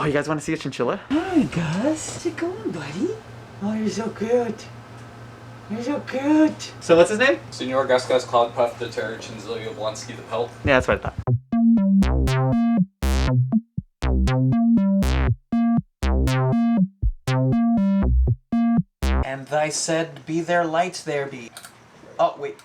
Oh, you guys want to see a chinchilla? Hi, Gus. How's it going, buddy? Oh, you're so cute. You're so cute. So what's his name? Senor Gus Gus Cloud Puff the Terror Chinzilio Blonsky the Pelt. Yeah, that's what I thought. And thy said, be there lights there be. Oh, wait.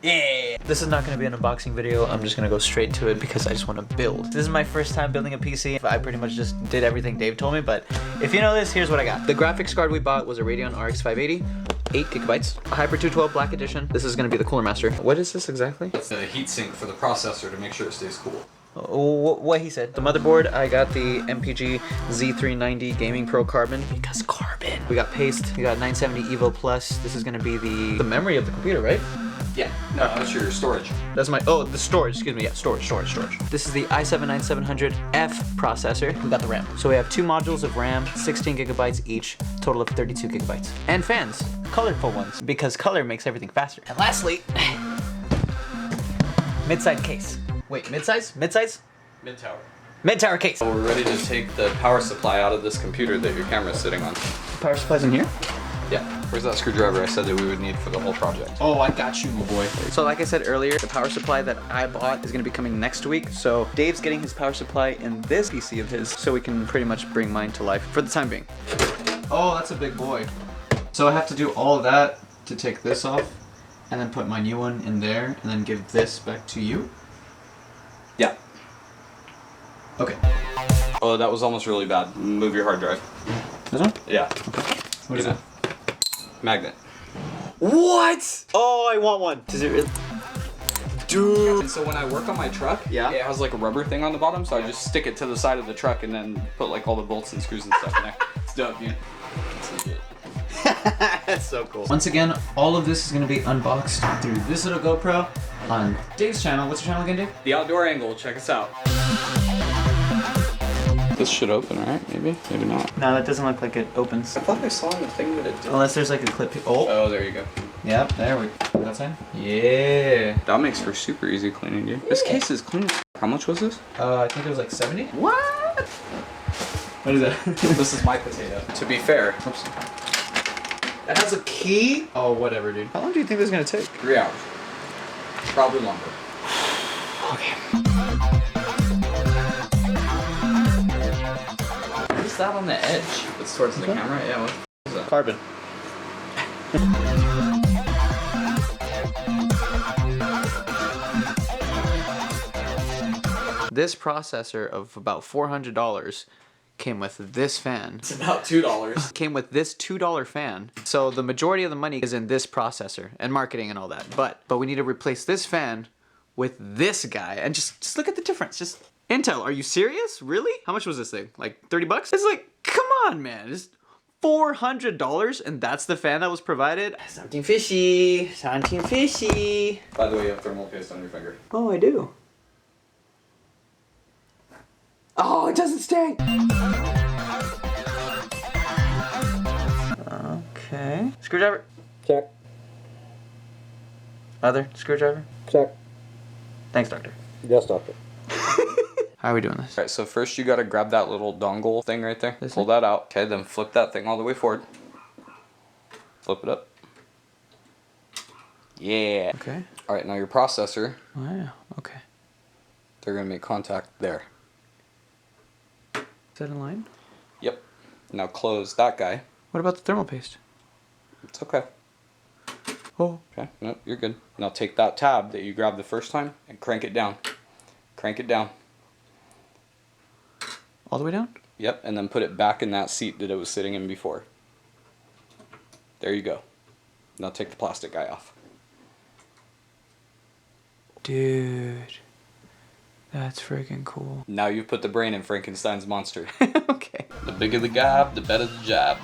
Yeah. This is not going to be an unboxing video. I'm just going to go straight to it because I just want to build. This is my first time building a PC. I pretty much just did everything Dave told me, but if you know this, here's what I got. The graphics card we bought was a Radeon RX 580, 8 gigabytes, a Hyper 212 Black Edition. This is going to be the Cooler Master. What is this exactly? It's the heatsink for the processor to make sure it stays cool. What he said. The motherboard, I got the MPG Z390 Gaming Pro Carbon because carbon. We got paste. We got 970 Evo Plus. This is going to be the memory of the computer, right? Yeah, no, that's your storage. That's my, the storage, excuse me, yeah, storage. This is the i7-9700F processor. We got the RAM. So we have 2 modules of RAM, 16 gigabytes each, total of 32 gigabytes. And fans, colorful ones, because color makes everything faster. And lastly, mid-side case. Wait, mid-size? Mid-size? Mid-tower. Mid-tower case. So we're ready to take the power supply out of this computer that your camera's sitting on. Power supply's in here? Yeah. Where's that screwdriver I said that we would need for the whole project? Oh, I got you, my boy. So like I said earlier, the power supply that I bought is gonna be coming next week. So Dave's getting his power supply in this PC of his so we can pretty much bring mine to life for the time being. Oh, that's a big boy. So I have to do all of that to take this off and then put my new one in there and then give this back to you? Yeah. Okay. Oh, that was almost really bad. Move your hard drive. This one? Yeah. What is it? Magnet. What? Oh, I want one. Does it really? Dude. And so when I work on my truck, Yeah. it has like a rubber thing on the bottom, so I just stick it to the side of the truck and then put like all the bolts and screws and stuff in there. It's dope, dude. That's so cool. Once again, all of this is going to be unboxed through this little GoPro on Dave's channel. What's your channel again, Dave? The Outdoor Angle, check us out. This should open, right? Maybe? Maybe not. No, that doesn't look like it opens. I thought I saw in the thing that it did. Unless there's like a clip. Oh. Oh, there you go. Yep, there we go. That's it? Yeah. That makes for super easy cleaning, dude. This case is clean. How much was this? I think it was like 70. What? What is that? This is my potato. To be fair, Oops. It has a key? Oh, whatever, dude. How long do you think this is gonna take? 3 hours. Probably longer. Okay. What is that on the edge? It's towards the camera? Yeah, what is that? Carbon. This processor of about $400 came with this fan. It's about $2. Came with this $2 fan. So the majority of the money is in this processor and marketing and all that. But we need to replace this fan with this guy. And just look at the difference. Just Intel, are you serious? Really? How much was this thing? Like 30 bucks? It's like, come on, man. It's $400 and that's the fan that was provided? Something fishy. Something fishy. By the way, you have thermal paste on your finger. Oh, I do. Oh, it doesn't stay. Okay. Screwdriver. Check. Other screwdriver. Check. Thanks, doctor. Yes, doctor. How are we doing this? Alright, so first you gotta grab that little dongle thing right there. This Pull that out. Okay, then flip that thing all the way forward. Flip it up. Yeah. Okay. Alright, now your processor, Oh, yeah. Okay. they're gonna make contact there. Is that in line? Yep. Now close that guy. What about the thermal paste? It's okay. Oh. Okay, no, you're good. Now take that tab that you grabbed the first time and crank it down. Crank it down. All the way down? Yep, and then put it back in that seat that it was sitting in before. There you go. Now take the plastic guy off. Dude. That's freaking cool. Now you've put the brain in Frankenstein's monster. Okay. The bigger the gab, the better the job.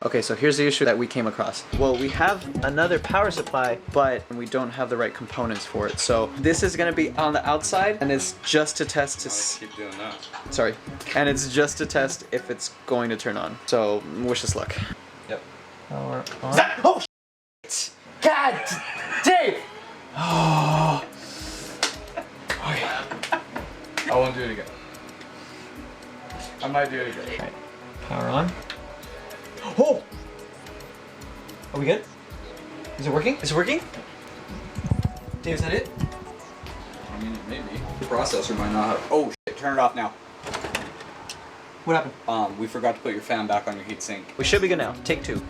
Okay, so here's the issue that we came across. Well, we have another power supply, but we don't have the right components for it. So this is gonna be on the outside, and it's just to test to Keep doing that. sorry, and it's just to test if it's going to turn on. So wish us luck. Yep. Power on. Oh shit! God, Dave! Oh. Okay. I won't do it again. I might do it again. Alright. Power on. Oh! Are we good? Is it working? Is it working? Dave, is that it? I mean, maybe. The processor might not have. Oh shit! Turn it off now. What happened? We forgot to put your fan back on your heatsink. We should be good now. Take 2.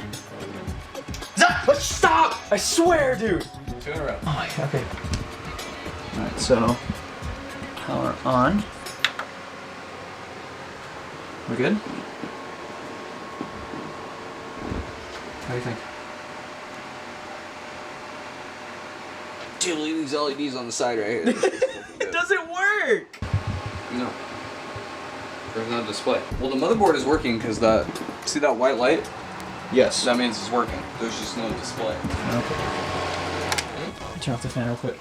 Stop! I swear, dude! 2 in a row. Oh my god, okay. Alright, so power on. We're good? How do you think? Dude, look at these LEDs on the side right here. It doesn't work! No. There's no display. Well, the motherboard is working because that. See that white light? Yes. That means it's working. There's just no display. Okay. Turn off the fan real quick.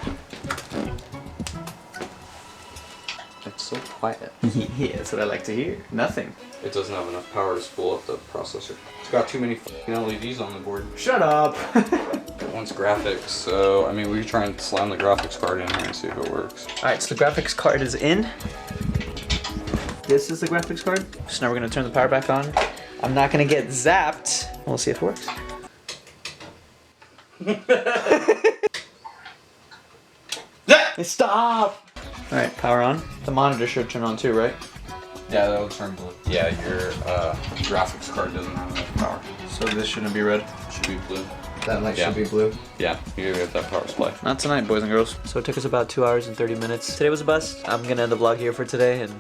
It's so quiet. Yeah, that's what I like to hear. Nothing. It doesn't have enough power to spool up the processor. It's got too many fucking LEDs on the board. Shut up! It wants graphics, so I mean we can try and slam the graphics card in here and see if it works. Alright, so the graphics card is in. This is the graphics card. So now we're gonna turn the power back on. I'm not gonna get zapped. We'll see if it works. Stop! Alright, power on. The monitor should turn on too, right? Yeah, that'll turn blue. Yeah, your graphics card doesn't have enough power. So this shouldn't be red. It should be blue. That light Yeah. should be blue. Yeah, you gotta get that power supply. Not tonight, boys and girls. So it took us about 2 hours and 30 minutes. Today was a bust. I'm gonna end the vlog here for today, and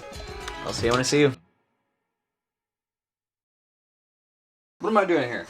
I'll see you when I see you. What am I doing here?